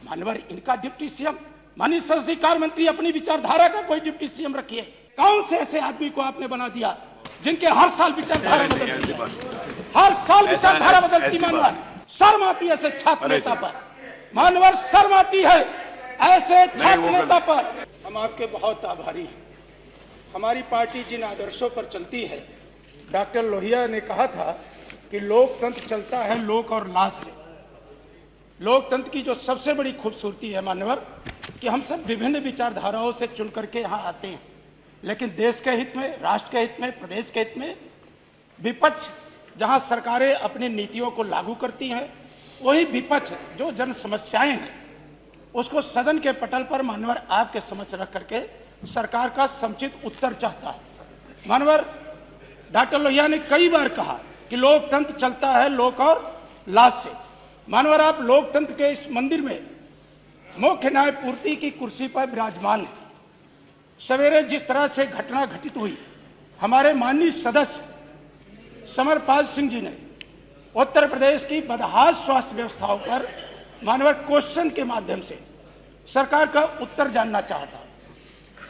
मानवर इनका deputy CM, माननीय संसदीय कार्य मंत्री अपनी विचारधारा का कोई डिप्टी सीएम रखिए। कौन से ऐसे आदमी को आपने बना दिया जिनके हर साल विचारधारा बदलती है, हर साल विचारधारा बदलती। मानवर शर्म आती है ऐसे छात्र नेता पर, मानवर शर्म आती है ऐसे छात्र नेता पर। हम आपके बहुत आभारी हैं। हमारी पार्टी जिन आदर्शों पर चलती है, डॉक्टर लोहिया ने कहा था कि लोकतंत्र चलता है लोक और लाज से। लोकतंत्र की जो सबसे बड़ी खूबसूरती है मान्यवर कि हम सब विभिन्न विचारधाराओं से चुन करके यहाँ आते हैं, लेकिन देश के हित में, राष्ट्र के हित में, प्रदेश के हित में विपक्ष जहाँ सरकारें अपनी नीतियों को लागू करती हैं, वही विपक्ष जो जन समस्याएं हैं उसको सदन के पटल पर मान्यवर आपके समक्ष रख करके सरकार का समुचित उत्तर चाहता है। मान्यवर डॉक्टर लोहिया ने कई बार कहा कि लोकतंत्र चलता है लोक और लाज से। मानवर आप लोकतंत्र के इस मंदिर में मुख्य न्यायपूर्ति की कुर्सी पर विराजमान है। सवेरे जिस तरह से घटना घटित हुई, हमारे माननीय सदस्य समरपाल सिंह जी ने उत्तर प्रदेश की बदहाल स्वास्थ्य व्यवस्थाओं पर मानवर क्वेश्चन के माध्यम से सरकार का उत्तर जानना चाहता,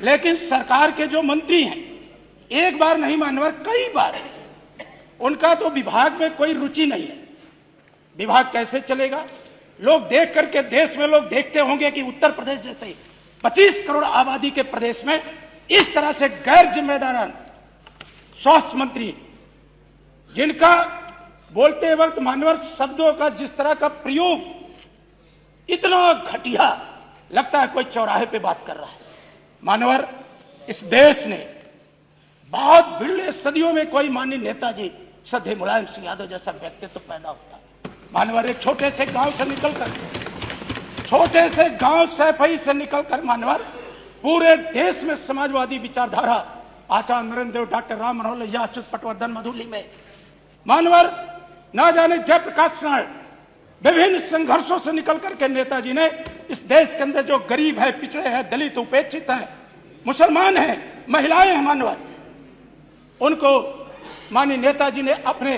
लेकिन सरकार के जो मंत्री हैं एक बार नहीं मानवर कई बार, उनका तो विभाग में कोई रुचि नहीं है। विभाग कैसे चलेगा? लोग देख करके, देश में लोग देखते होंगे कि उत्तर प्रदेश जैसे 25 करोड़ आबादी के प्रदेश में इस तरह से गैर जिम्मेदारान स्वास्थ्य मंत्री, जिनका बोलते वक्त मानवर शब्दों का जिस तरह का प्रयोग इतना घटिया लगता है कोई चौराहे पे बात कर रहा है। मानवर इस देश ने बहुत बिरले सदियों में कोई माननीय नेताजी श्रद्धेय मुलायम सिंह यादव जैसा व्यक्तित्व पैदा होता। मानवर एक छोटे से गांव से निकलकर, छोटे से गांव सैफई से निकलकर मानवर पूरे देश में समाजवादी विचारधारा आचार्य नरेंद्र देव, डॉक्टर राम मनोहर लोहिया, अच्युत पटवर्धन, मधुली में मानवर ना जाने जयप्रकाश नारायण, विभिन्न संघर्षों से निकल करके नेताजी ने इस देश के अंदर जो गरीब है, पिछड़े हैं, दलित, उपेक्षित हैं, मुसलमान हैं, महिलाएं हैं, मानवर उनको माननीय नेताजी ने अपने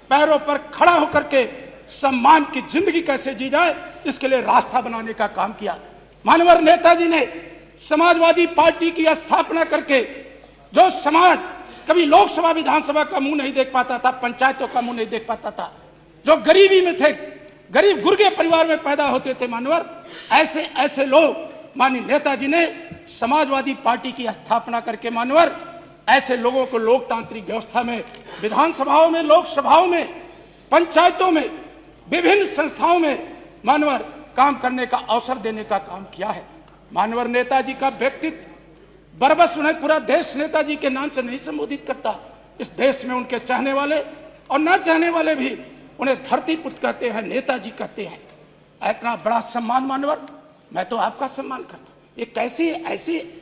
पैरों पर खड़ा होकर के सम्मान की जिंदगी कैसे जी जाए इसके लिए रास्ता बनाने का काम किया। मानवर नेताजी ने समाजवादी पार्टी की स्थापना करके जो समाज कभी लोकसभा विधानसभा का मुंह नहीं देख पाता था, पंचायतों का मुंह नहीं देख पाता था, जो गरीबी में थे, गरीब गुर्गे परिवार में पैदा होते थे, मानवर ऐसे ऐसे लोग माननीय नेताजी ने समाजवादी पार्टी की स्थापना करके मानवर ऐसे लोगों को लोकतांत्रिक व्यवस्था में, विधानसभाओं में, लोकसभाओं में, पंचायतों में, विभिन्न संस्थाओं में मानवर काम करने का अवसर देने का काम किया है। मानवर नेताजी का व्यक्तित्व बरबस उन्हें पूरा देश नेताजी के नाम से नहीं संबोधित करता। इस देश में उनके चाहने वाले और न चाहने वाले भी उन्हें धरती पुत्र कहते हैं, नेताजी कहते हैं। इतना बड़ा सम्मान मानवर, मैं तो आपका सम्मान करता हूं। ये कैसे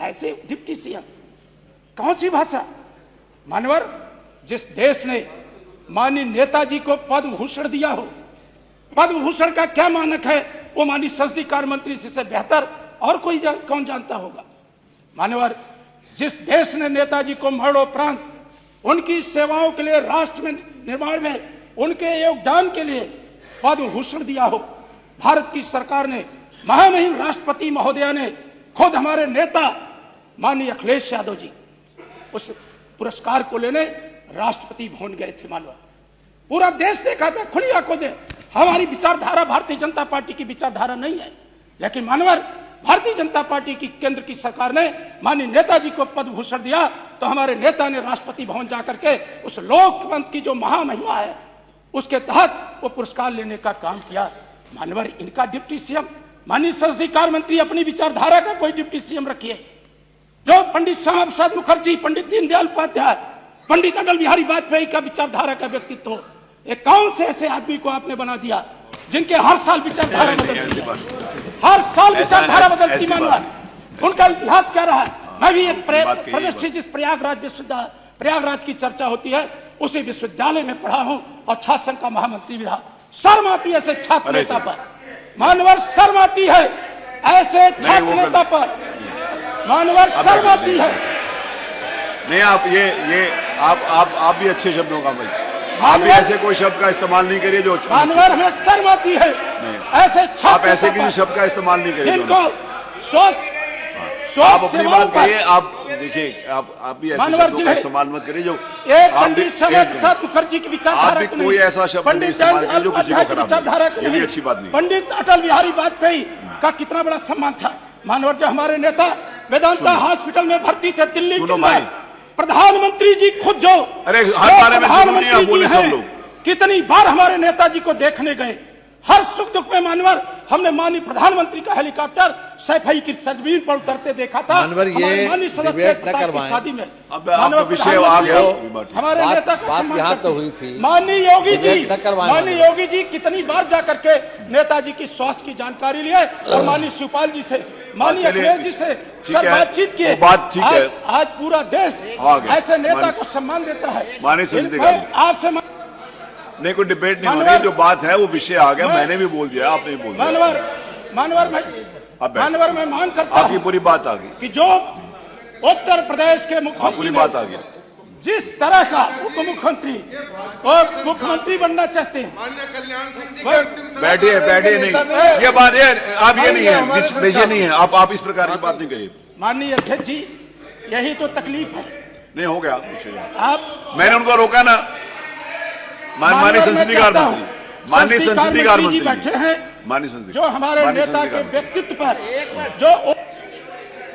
ऐसे डिप्टी सीएम, कौन सी भाषा? मानवर जिस देश ने माननीय नेताजी को पद्म भूषण दिया हो, पद्म भूषण का क्या मानक है वो माननीय संसदीय कार्य मंत्री से बेहतर और कोई कौन जानता होगा। मानवर जिस देश ने नेताजी को मरणोपरांत उनकी सेवाओं के लिए, राष्ट्र में निर्माण में उनके योगदान के लिए पद्म भूषण दिया हो, भारत की सरकार ने, महामहिम राष्ट्रपति महोदया ने, खुद हमारे नेता माननीय अखिलेश यादव जी उस पुरस्कार को लेने राष्ट्रपति भवन गए थे। मानवर पूरा देश देखा था, खुली आंखों से। हमारी विचारधारा भारतीय जनता पार्टी की विचारधारा नहीं है, लेकिन मानवर भारतीय जनता पार्टी की केंद्र की सरकार ने माननीय नेताजी को पद्म भूषण दिया तो हमारे नेता ने राष्ट्रपति भवन जाकर के उस लोकतंत्र की जो महामहिमा है उसके तहत वो पुरस्कार लेने का काम किया। मानवर इनका डिप्टी सीएम, माननीय संसदीय कार्य मंत्री अपनी विचारधारा का कोई डिप्टी सीएम रखिए। जो पंडित श्यामा प्रसाद मुखर्जी, पंडित दीनदयाल उपाध्याय, पंडित अटल बिहारी वाजपेयी का विचारधारा का व्यक्तित्व हो, एक कौन से ऐसे आदमी को आपने बना दिया जिनके हर साल विचारधारा बदलती है, हर साल विचारधारा बदलती। मानवर उनका इतिहास क्या रहा है? मैं भी प्रतिष्ठित जिस प्रयागराज की चर्चा होती है उसी विश्वविद्यालय में पढ़ा हूं और छात्र संघ का महामंत्री भी रहा। शर्म आती है ऐसे छात्र नेता पर, मानवर शर्म आती है ऐसे छात्र नेता पर, मानवर शर्म आती है। नहीं, आप ये आप भी अच्छे शब्दों का भाई आप भी ऐसे कोई शब्द का इस्तेमाल नहीं करिए जो मानवर हमें शर्म आती है ऐसे आप छात्र ऐसे किसी शब्द का इस्तेमाल नहीं करिए जिनको सोच आप अपनी बात कहिए। आप देखिए आप भी ऐसे शब्दों का इस्तेमाल मत करिए जो एक पंडित श्यामा प्रसाद मुखर्जी की विचारधारा आप भी कोई ऐसा शब्द नहीं इस्तेमाल करिए जो किसी को खराब करे। ये भी अच्छी बात नहीं। पंडित अटल बिहारी वाजपेयी का कितना बड़ा सम्मान था। मानवर जो हमारे नेता वेदांता हॉस्पिटल में भर्ती थे दिल्ली के अंदर, प्रधानमंत्री जी खुद जो अरे हर बारे में प्रधानमंत्री बोले सब लोग कितनी बार हमारे नेताजी को देखने गए। हर सुख दुख में मानवर हमने माननीय प्रधानमंत्री का हेलीकॉप्टर सैफई की सरजमीन पर उतरते देखा था। मानवर ये डिबेट न करवाएं। शादी में अब आपका विषय आ गया। हमारे नेता का बात यहाँ तो हुई थी। माननीय योगी जी, डिबेट न करवाएं। माननीय योगी जी कितनी बार जाकर के नेताजी की स्वास्थ्य की जानकारी लिए और माननीय शिवपाल जी से, माननीय अखिलेश जी से सर बातचीत किए। बात ठीक है। आज पूरा देश ऐसे नेता को सम्मान देता है। आपसे नहीं कोई डिबेट नहीं हो रही, जो बात है वो विषय आ गया। मैंने भी बोल दिया, आपने भी बोल दिया। मानवर मैं मांग करता हूं आपकी पूरी बात आ गई कि जो उत्तर प्रदेश के मुख्यमंत्री पूरी बात आ गई जिस तरह का उप मुख्यमंत्री और मुख्यमंत्री बनना चाहते हैं। बैठिए बैठिए नहीं ये बात है, आप ये नहीं है विषय नहीं है। आप इस प्रकार की बात नहीं करिए। माननीय अध्यक्ष जी यही तो तकलीफ है। नहीं हो गया आप मैंने उनको रोका ना। माननीय संसदीय कार्य मंत्री, माननीय संसदीय कार्य मंत्री बैठे हैं माननीय संसदीय जो हमारे नेता के व्यक्तित्व पर जो